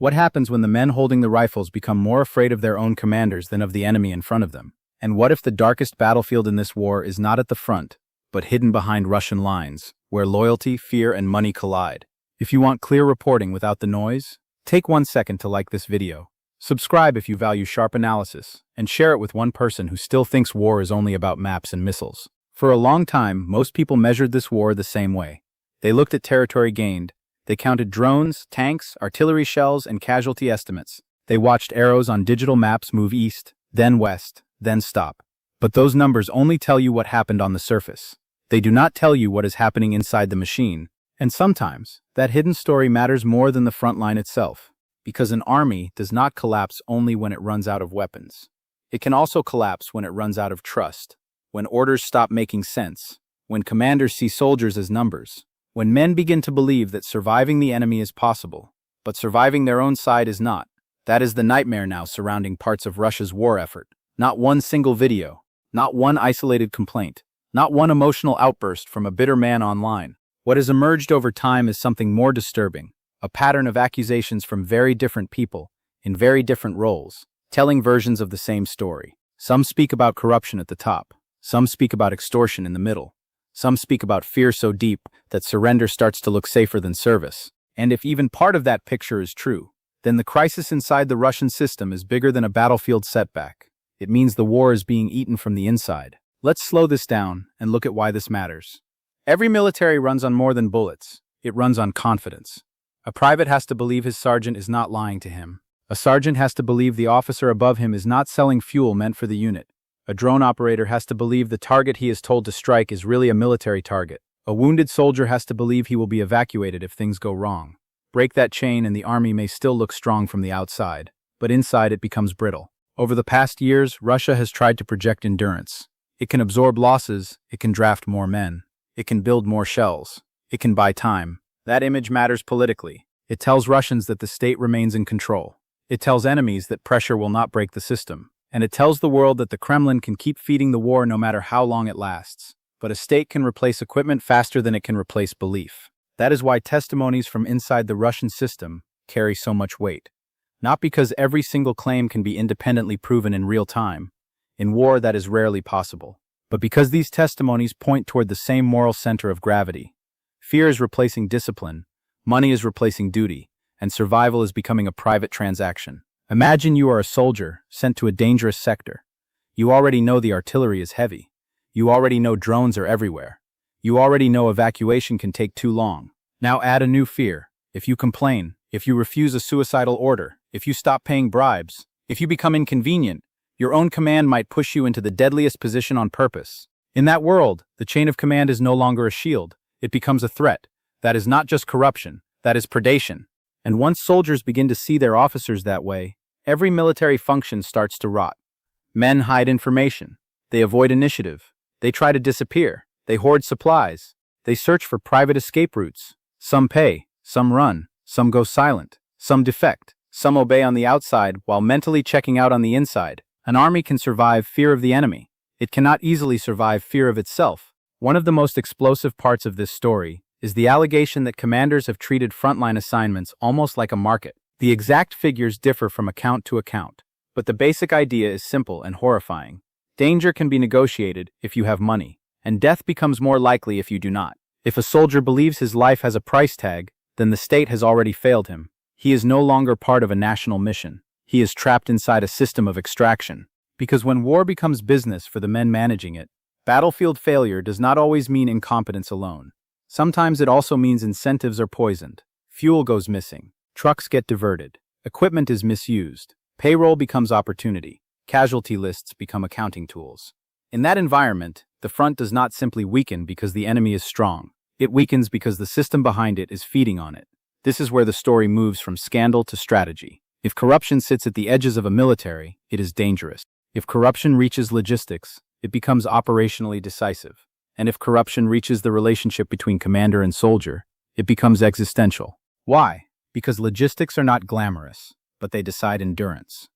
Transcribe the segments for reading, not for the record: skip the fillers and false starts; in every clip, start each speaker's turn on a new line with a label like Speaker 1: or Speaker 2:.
Speaker 1: What happens when the men holding the rifles become more afraid of their own commanders than of the enemy in front of them? And what if the darkest battlefield in this war is not at the front, but hidden behind Russian lines, where loyalty, fear, and money collide? If you want clear reporting without the noise, take 1 second to like this video. Subscribe if you value sharp analysis, and share it with one person who still thinks war is only about maps and missiles. For a long time, most people measured this war the same way. They looked at territory gained. They counted drones, tanks, artillery shells, and casualty estimates. They watched arrows on digital maps move east, then west, then stop. But those numbers only tell you what happened on the surface. They do not tell you what is happening inside the machine. And sometimes, that hidden story matters more than the front line itself. Because an army does not collapse only when it runs out of weapons. It can also collapse when it runs out of trust, when orders stop making sense, when commanders see soldiers as numbers, when men begin to believe that surviving the enemy is possible, but surviving their own side is not. That is the nightmare now surrounding parts of Russia's war effort. Not one single video, not one isolated complaint, not one emotional outburst from a bitter man online. What has emerged over time is something more disturbing, a pattern of accusations from very different people, in very different roles, telling versions of the same story. Some speak about corruption at the top, some speak about extortion in the middle, some speak about fear so deep that surrender starts to look safer than service. And if even part of that picture is true, then the crisis inside the Russian system is bigger than a battlefield setback. It means the war is being eaten from the inside. Let's slow this down and look at why this matters. Every military runs on more than bullets. It runs on confidence. A private has to believe his sergeant is not lying to him. A sergeant has to believe the officer above him is not selling fuel meant for the unit. A drone operator has to believe the target he is told to strike is really a military target. A wounded soldier has to believe he will be evacuated if things go wrong. Break that chain and the army may still look strong from the outside, but inside it becomes brittle. Over the past years, Russia has tried to project endurance. It can absorb losses, it can draft more men, it can build more shells, it can buy time. That image matters politically. It tells Russians that the state remains in control. It tells enemies that pressure will not break the system. And it tells the world that the Kremlin can keep feeding the war no matter how long it lasts. But a state can replace equipment faster than it can replace belief. That is why testimonies from inside the Russian system carry so much weight. Not because every single claim can be independently proven in real time. In war, that is rarely possible. But because these testimonies point toward the same moral center of gravity. Fear is replacing discipline, money is replacing duty, and survival is becoming a private transaction. Imagine you are a soldier sent to a dangerous sector. You already know the artillery is heavy. You already know drones are everywhere. You already know evacuation can take too long. Now add a new fear. If you complain, if you refuse a suicidal order, if you stop paying bribes, if you become inconvenient, your own command might push you into the deadliest position on purpose. In that world, the chain of command is no longer a shield. It becomes a threat. That is not just corruption, that is predation. And once soldiers begin to see their officers that way, every military function starts to rot. Men hide information. They avoid initiative. They try to disappear. They hoard supplies. They search for private escape routes. Some pay, some run, some go silent, some defect, some obey on the outside while mentally checking out on the inside. An army can survive fear of the enemy. It cannot easily survive fear of itself. One of the most explosive parts of this story is the allegation that commanders have treated frontline assignments almost like a market. The exact figures differ from account to account, but the basic idea is simple and horrifying. Danger can be negotiated if you have money, and death becomes more likely if you do not. If a soldier believes his life has a price tag, then the state has already failed him. He is no longer part of a national mission. He is trapped inside a system of extraction. Because when war becomes business for the men managing it, battlefield failure does not always mean incompetence alone. Sometimes it also means incentives are poisoned, fuel goes missing, trucks get diverted, equipment is misused, payroll becomes opportunity, casualty lists become accounting tools. In that environment, the front does not simply weaken because the enemy is strong. It weakens because the system behind it is feeding on it. This is where the story moves from scandal to strategy. If corruption sits at the edges of a military, it is dangerous. If corruption reaches logistics, it becomes operationally decisive. And if corruption reaches the relationship between commander and soldier, it becomes existential. Why? Because logistics are not glamorous, but they decide endurance.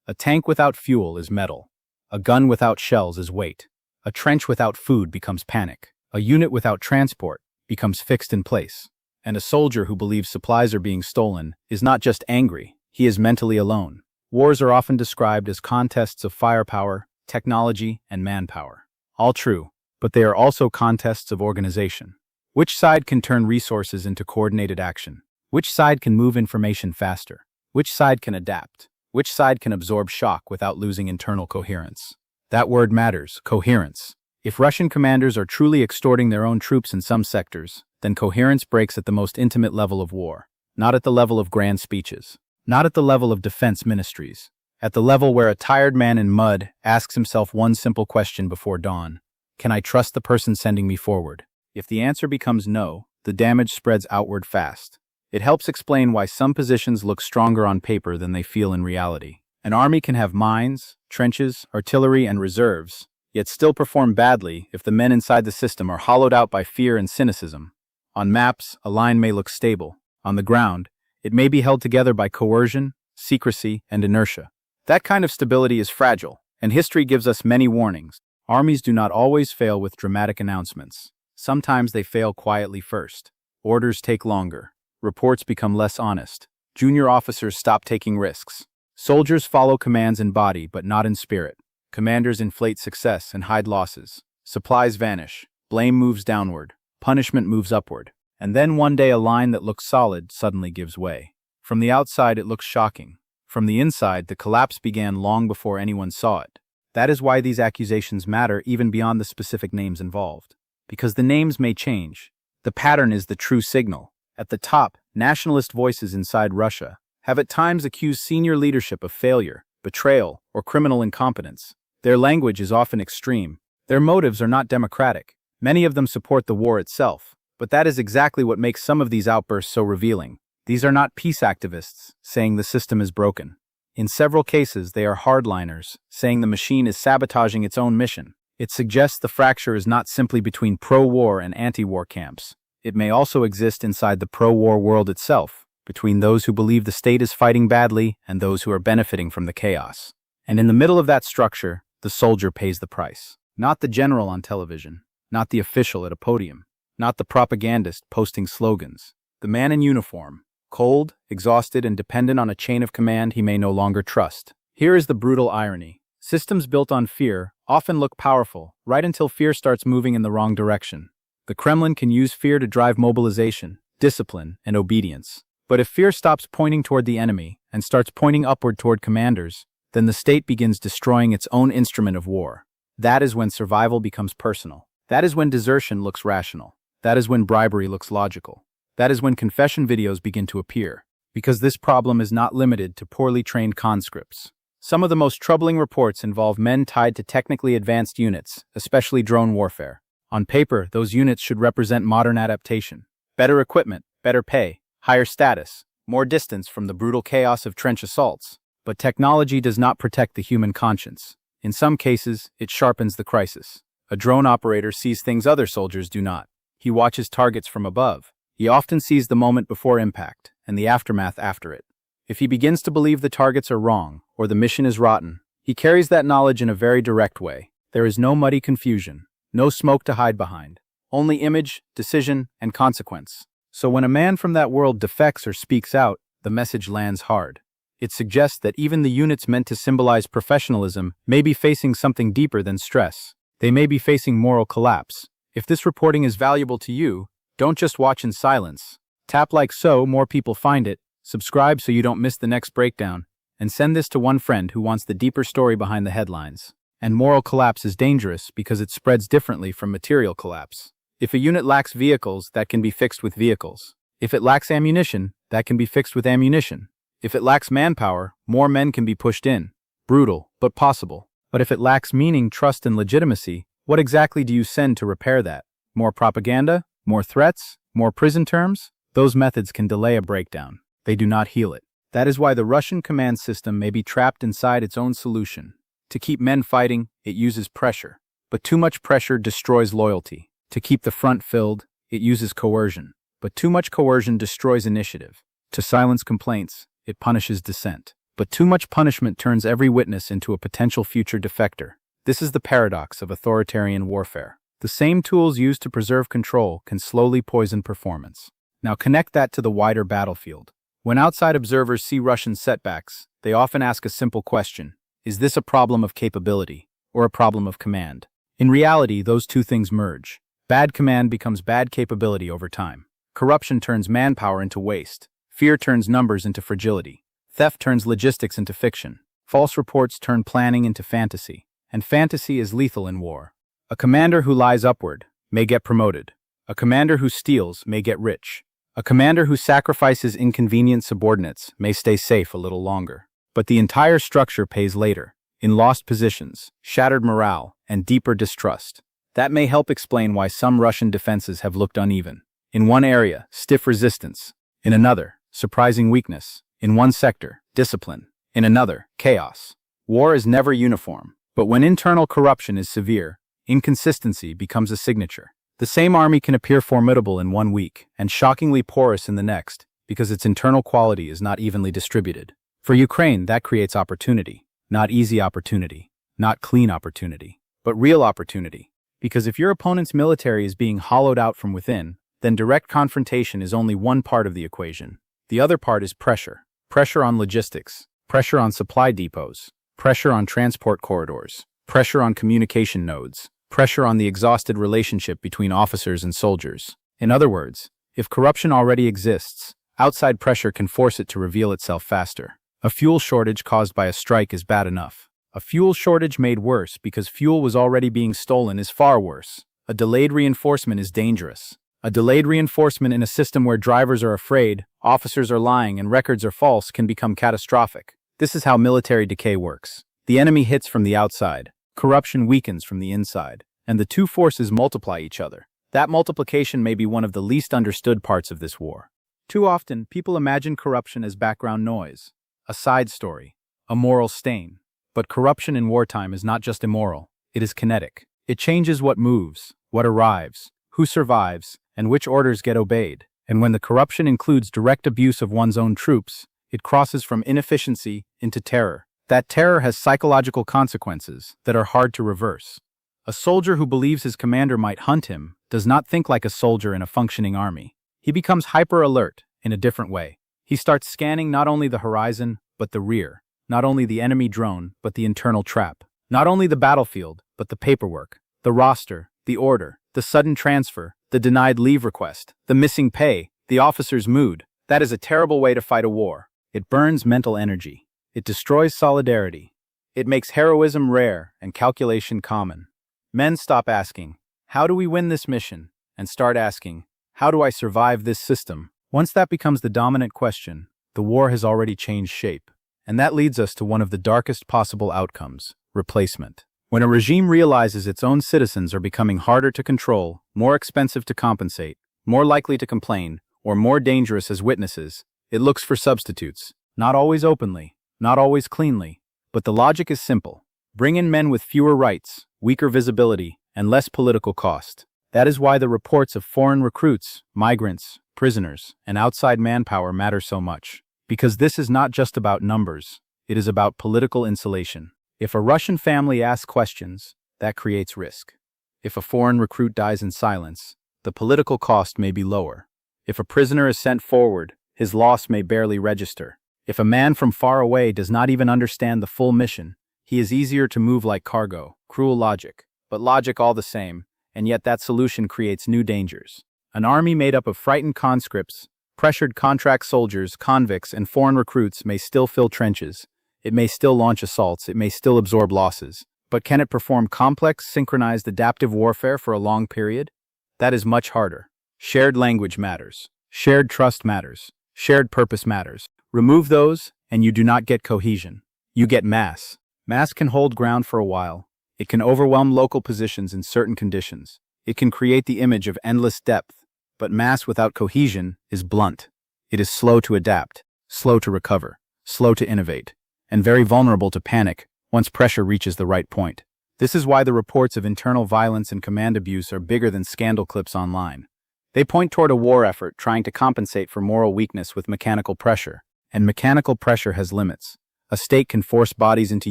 Speaker 1: A tank without fuel is metal. A gun without shells is weight. A trench without food becomes panic. A unit without transport becomes fixed in place. And a soldier who believes supplies are being stolen is not just angry, he is mentally alone. Wars are often described as contests of firepower, technology, and manpower. All true, but they are also contests of organization. Which side can turn resources into coordinated action? Which side can move information faster? Which side can adapt? Which side can absorb shock without losing internal coherence? That word matters, coherence. If Russian commanders are truly extorting their own troops in some sectors, then coherence breaks at the most intimate level of war, not at the level of grand speeches, not at the level of defense ministries, at the level where a tired man in mud asks himself one simple question before dawn: can I trust the person sending me forward? If the answer becomes no, the damage spreads outward fast. It helps explain why some positions look stronger on paper than they feel in reality. An army can have mines, trenches, artillery, and reserves, yet still perform badly if the men inside the system are hollowed out by fear and cynicism. On maps, a line may look stable. On the ground, it may be held together by coercion, secrecy, and inertia. That kind of stability is fragile, and history gives us many warnings. Armies do not always fail with dramatic announcements. Sometimes they fail quietly first. Orders take longer. Reports become less honest. Junior officers stop taking risks. Soldiers follow commands in body but not in spirit. Commanders inflate success and hide losses. Supplies vanish. Blame moves downward. Punishment moves upward. And then one day a line that looks solid suddenly gives way. From the outside it looks shocking. From the inside, the collapse began long before anyone saw it. That is why these accusations matter even beyond the specific names involved. Because the names may change. The pattern is the true signal. At the top, nationalist voices inside Russia have at times accused senior leadership of failure, betrayal, or criminal incompetence. Their language is often extreme. Their motives are not democratic. Many of them support the war itself. But that is exactly what makes some of these outbursts so revealing. These are not peace activists saying the system is broken. In several cases, they are hardliners saying the machine is sabotaging its own mission. It suggests the fracture is not simply between pro-war and anti-war camps. It may also exist inside the pro-war world itself, between those who believe the state is fighting badly and those who are benefiting from the chaos. And in the middle of that structure, the soldier pays the price. Not the general on television, not the official at a podium, not the propagandist posting slogans. The man in uniform, cold, exhausted, and dependent on a chain of command he may no longer trust. Here is the brutal irony. Systems built on fear often look powerful, right until fear starts moving in the wrong direction. The Kremlin can use fear to drive mobilization, discipline, and obedience. But if fear stops pointing toward the enemy and starts pointing upward toward commanders, then the state begins destroying its own instrument of war. That is when survival becomes personal. That is when desertion looks rational. That is when bribery looks logical. That is when confession videos begin to appear. Because this problem is not limited to poorly trained conscripts. Some of the most troubling reports involve men tied to technically advanced units, especially drone warfare. On paper, those units should represent modern adaptation. Better equipment, better pay, higher status, more distance from the brutal chaos of trench assaults. But technology does not protect the human conscience. In some cases, it sharpens the crisis. A drone operator sees things other soldiers do not. He watches targets from above. He often sees the moment before impact and the aftermath after it. If he begins to believe the targets are wrong or the mission is rotten, he carries that knowledge in a very direct way. There is no muddy confusion, no smoke to hide behind, only image, decision, and consequence. So when a man from that world defects or speaks out, the message lands hard. It suggests that even the units meant to symbolize professionalism may be facing something deeper than stress. They may be facing moral collapse. If this reporting is valuable to you, don't just watch in silence. Tap like so more people find it, subscribe so you don't miss the next breakdown, and send this to one friend who wants the deeper story behind the headlines. And moral collapse is dangerous because it spreads differently from material collapse. If a unit lacks vehicles, that can be fixed with vehicles. If it lacks ammunition, that can be fixed with ammunition. If it lacks manpower, more men can be pushed in. Brutal, but possible. But if it lacks meaning, trust, and legitimacy, what exactly do you send to repair that? More propaganda? More threats? More prison terms? Those methods can delay a breakdown. They do not heal it. That is why the Russian command system may be trapped inside its own solution. To keep men fighting, it uses pressure. But too much pressure destroys loyalty. To keep the front filled, it uses coercion. But too much coercion destroys initiative. To silence complaints, it punishes dissent. But too much punishment turns every witness into a potential future defector. This is the paradox of authoritarian warfare. The same tools used to preserve control can slowly poison performance. Now connect that to the wider battlefield. When outside observers see Russian setbacks, they often ask a simple question: is this a problem of capability or a problem of command? In reality, those two things merge. Bad command becomes bad capability over time. Corruption turns manpower into waste. Fear turns numbers into fragility. Theft turns logistics into fiction. False reports turn planning into fantasy. And fantasy is lethal in war. A commander who lies upward may get promoted. A commander who steals may get rich. A commander who sacrifices inconvenient subordinates may stay safe a little longer. But the entire structure pays later, in lost positions, shattered morale, and deeper distrust. That may help explain why some Russian defenses have looked uneven. In one area, stiff resistance. In another, surprising weakness. In one sector, discipline. In another, chaos. War is never uniform, but when internal corruption is severe, inconsistency becomes a signature. The same army can appear formidable in one week and shockingly porous in the next because its internal quality is not evenly distributed. For Ukraine, that creates opportunity. Not easy opportunity, not clean opportunity, but real opportunity. Because if your opponent's military is being hollowed out from within, then direct confrontation is only one part of the equation. The other part is pressure. Pressure on logistics, pressure on supply depots, pressure on transport corridors, pressure on communication nodes, pressure on the exhausted relationship between officers and soldiers. In other words, if corruption already exists, outside pressure can force it to reveal itself faster. A fuel shortage caused by a strike is bad enough. A fuel shortage made worse because fuel was already being stolen is far worse. A delayed reinforcement is dangerous. A delayed reinforcement in a system where drivers are afraid, officers are lying, and records are false can become catastrophic. This is how military decay works. The enemy hits from the outside. Corruption weakens from the inside. And the two forces multiply each other. That multiplication may be one of the least understood parts of this war. Too often, people imagine corruption as background noise, a side story, a moral stain. But corruption in wartime is not just immoral, it is kinetic. It changes what moves, what arrives, who survives, and which orders get obeyed. And when the corruption includes direct abuse of one's own troops, it crosses from inefficiency into terror. That terror has psychological consequences that are hard to reverse. A soldier who believes his commander might hunt him does not think like a soldier in a functioning army. He becomes hyper-alert in a different way. He starts scanning not only the horizon, but the rear. Not only the enemy drone, but the internal trap. Not only the battlefield, but the paperwork, the roster, the order, the sudden transfer, the denied leave request, the missing pay, the officer's mood. That is a terrible way to fight a war. It burns mental energy. It destroys solidarity. It makes heroism rare and calculation common. Men stop asking, "How do we win this mission?" and start asking, "How do I survive this system?" Once that becomes the dominant question, the war has already changed shape. And that leads us to one of the darkest possible outcomes: replacement. When a regime realizes its own citizens are becoming harder to control, more expensive to compensate, more likely to complain, or more dangerous as witnesses, it looks for substitutes. Not always openly, not always cleanly, but the logic is simple. Bring in men with fewer rights, weaker visibility, and less political cost. That is why the reports of foreign recruits, migrants, prisoners, and outside manpower matter so much. Because this is not just about numbers, it is about political insulation. If a Russian family asks questions, that creates risk. If a foreign recruit dies in silence, the political cost may be lower. If a prisoner is sent forward, his loss may barely register. If a man from far away does not even understand the full mission, he is easier to move like cargo. Cruel logic, but logic all the same, and yet that solution creates new dangers. An army made up of frightened conscripts, pressured contract soldiers, convicts, and foreign recruits may still fill trenches. It may still launch assaults, it may still absorb losses. But can it perform complex, synchronized, adaptive warfare for a long period? That is much harder. Shared language matters. Shared trust matters. Shared purpose matters. Remove those, and you do not get cohesion. You get mass. Mass can hold ground for a while. It can overwhelm local positions in certain conditions. It can create the image of endless depth. But mass without cohesion is blunt. It is slow to adapt, slow to recover, slow to innovate, and very vulnerable to panic once pressure reaches the right point. This is why the reports of internal violence and command abuse are bigger than scandal clips online. They point toward a war effort trying to compensate for moral weakness with mechanical pressure. And mechanical pressure has limits. A state can force bodies into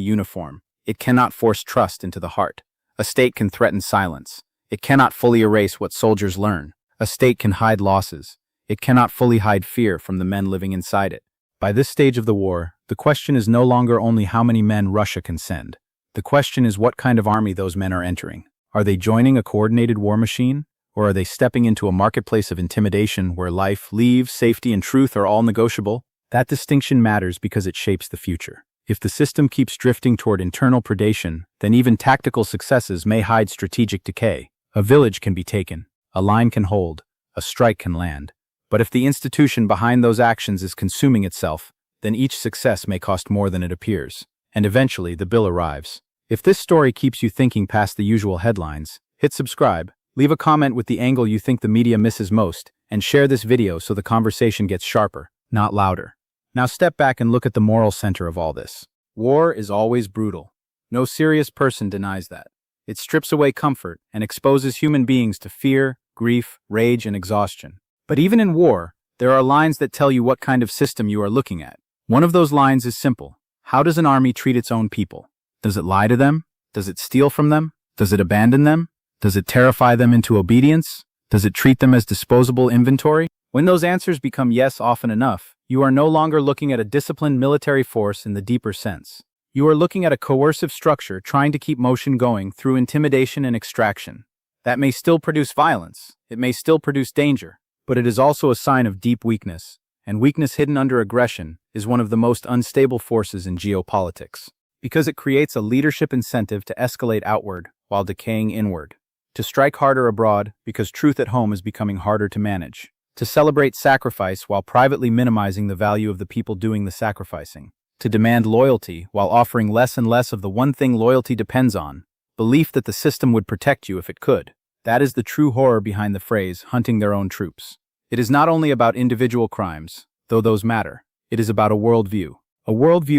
Speaker 1: uniform. It cannot force trust into the heart. A state can threaten silence. It cannot fully erase what soldiers learn. A state can hide losses. it cannot fully hide fear from the men living inside it. By this stage of the war, the question is no longer only how many men Russia can send. The question is what kind of army those men are entering. Are they joining a coordinated war machine? Or are they stepping into a marketplace of intimidation where life, leave, safety, and truth are all negotiable? That distinction matters because it shapes the future. If the system keeps drifting toward internal predation, then even tactical successes may hide strategic decay. A village can be taken, a line can hold, a strike can land. But if the institution behind those actions is consuming itself, then each success may cost more than it appears. And eventually, the bill arrives. If this story keeps you thinking past the usual headlines, hit subscribe, leave a comment with the angle you think the media misses most, and share this video so the conversation gets sharper, not louder. Now step back and look at the moral center of all this. War is always brutal. No serious person denies that. It strips away comfort and exposes human beings to fear, grief, rage, and exhaustion. But even in war, there are lines that tell you what kind of system you are looking at. One of those lines is simple. How does an army treat its own people? Does it lie to them? Does it steal from them? Does it abandon them? Does it terrify them into obedience? Does it treat them as disposable inventory? When those answers become yes often enough, you are no longer looking at a disciplined military force in the deeper sense. You are looking at a coercive structure trying to keep motion going through intimidation and extraction. That may still produce violence, it may still produce danger, but it is also a sign of deep weakness, and weakness hidden under aggression is one of the most unstable forces in geopolitics, because it creates a leadership incentive to escalate outward while decaying inward, to strike harder abroad because truth at home is becoming harder to manage, to celebrate sacrifice while privately minimizing the value of the people doing the sacrificing, to demand loyalty while offering less and less of the one thing loyalty depends on, belief that the system would protect you if it could. That is the true horror behind the phrase, hunting their own troops. It is not only about individual crimes, though those matter. It is about a worldview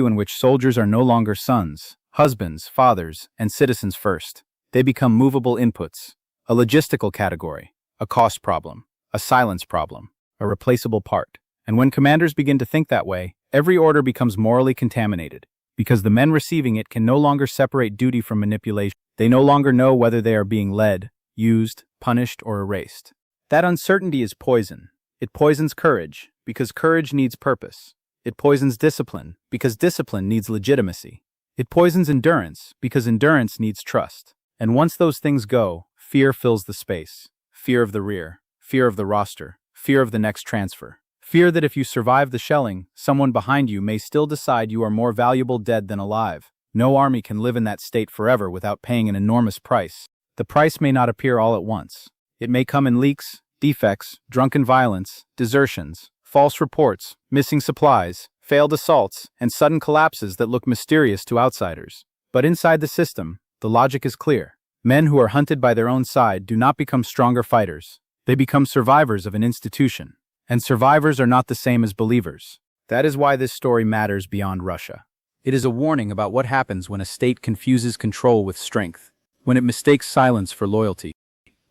Speaker 1: in which soldiers are no longer sons, husbands, fathers, and citizens first. They become movable inputs, a logistical category, a cost problem, a silence problem, a replaceable part. And when commanders begin to think that way, every order becomes morally contaminated, because the men receiving it can no longer separate duty from manipulation. They no longer know whether they are being led, used, punished, or erased. That uncertainty is poison. It poisons courage, because courage needs purpose. It poisons discipline, because discipline needs legitimacy. It poisons endurance, because endurance needs trust. And once those things go, fear fills the space. Fear of the rear, fear of the roster, fear of the next transfer. Fear that if you survive the shelling, someone behind you may still decide you are more valuable dead than alive. No army can live in that state forever without paying an enormous price. The price may not appear all at once. It may come in leaks, defects, drunken violence, desertions, false reports, missing supplies, failed assaults, and sudden collapses that look mysterious to outsiders. But inside the system, the logic is clear. Men who are hunted by their own side do not become stronger fighters. They become survivors of an institution. And survivors are not the same as believers. That is why this story matters beyond Russia. It is a warning about what happens when a state confuses control with strength, when it mistakes silence for loyalty,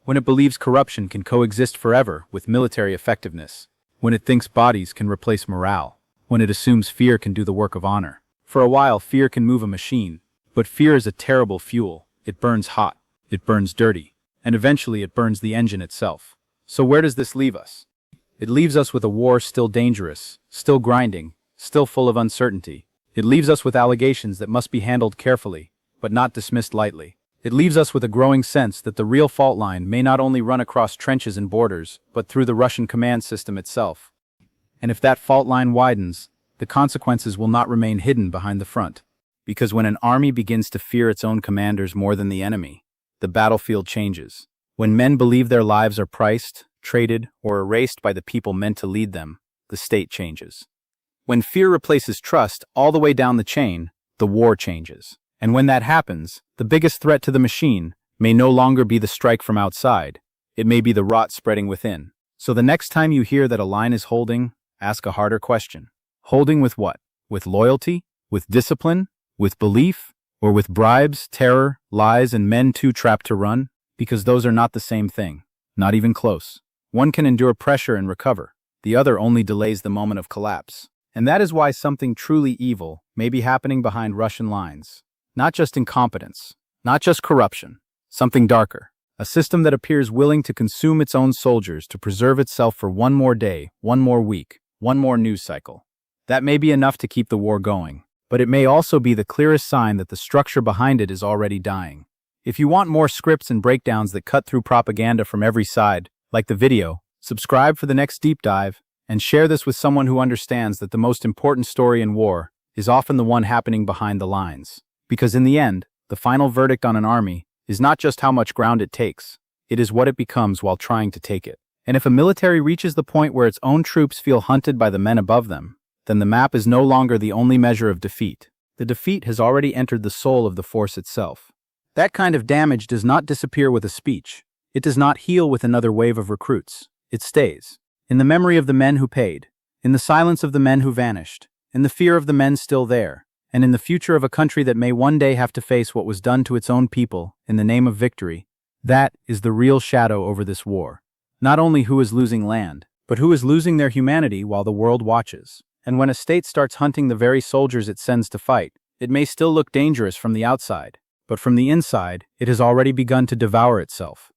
Speaker 1: when it believes corruption can coexist forever with military effectiveness, when it thinks bodies can replace morale, when it assumes fear can do the work of honor. For a while, fear can move a machine, but fear is a terrible fuel. It burns hot, it burns dirty, and eventually it burns the engine itself. So where does this leave us? It leaves us with a war still dangerous, still grinding, still full of uncertainty. It leaves us with allegations that must be handled carefully, but not dismissed lightly. It leaves us with a growing sense that the real fault line may not only run across trenches and borders, but through the Russian command system itself. And if that fault line widens, the consequences will not remain hidden behind the front. Because when an army begins to fear its own commanders more than the enemy, the battlefield changes. When men believe their lives are priced, traded, or erased by the people meant to lead them, the state changes. When fear replaces trust all the way down the chain, the war changes. And when that happens, the biggest threat to the machine may no longer be the strike from outside. It may be the rot spreading within. So the next time you hear that a line is holding, ask a harder question. Holding with what? With loyalty? With discipline? With belief? Or with bribes, terror, lies, and men too trapped to run? Because those are not the same thing. Not even close. One can endure pressure and recover. The other only delays the moment of collapse. And that is why something truly evil may be happening behind Russian lines. Not just incompetence, not just corruption, something darker, A system that appears willing to consume its own soldiers to preserve itself for one more day, one more week, one more news cycle. That may be enough to keep the war going, but it may also be the clearest sign that the structure behind it is already dying. If you want more scripts and breakdowns that cut through propaganda from every side, like the video, subscribe for the next deep dive, and share this with someone who understands that the most important story in war is often the one happening behind the lines. Because in the end, the final verdict on an army is not just how much ground it takes, it is what it becomes while trying to take it. And if a military reaches the point where its own troops feel hunted by the men above them, then the map is no longer the only measure of defeat. The defeat has already entered the soul of the force itself. That kind of damage does not disappear with a speech. It does not heal with another wave of recruits. It stays. In the memory of the men who paid, in the silence of the men who vanished, in the fear of the men still there, and in the future of a country that may one day have to face what was done to its own people in the name of victory. That is the real shadow over this war. Not only who is losing land, but who is losing their humanity while the world watches. And when a state starts hunting the very soldiers it sends to fight, it may still look dangerous from the outside, but from the inside, it has already begun to devour itself.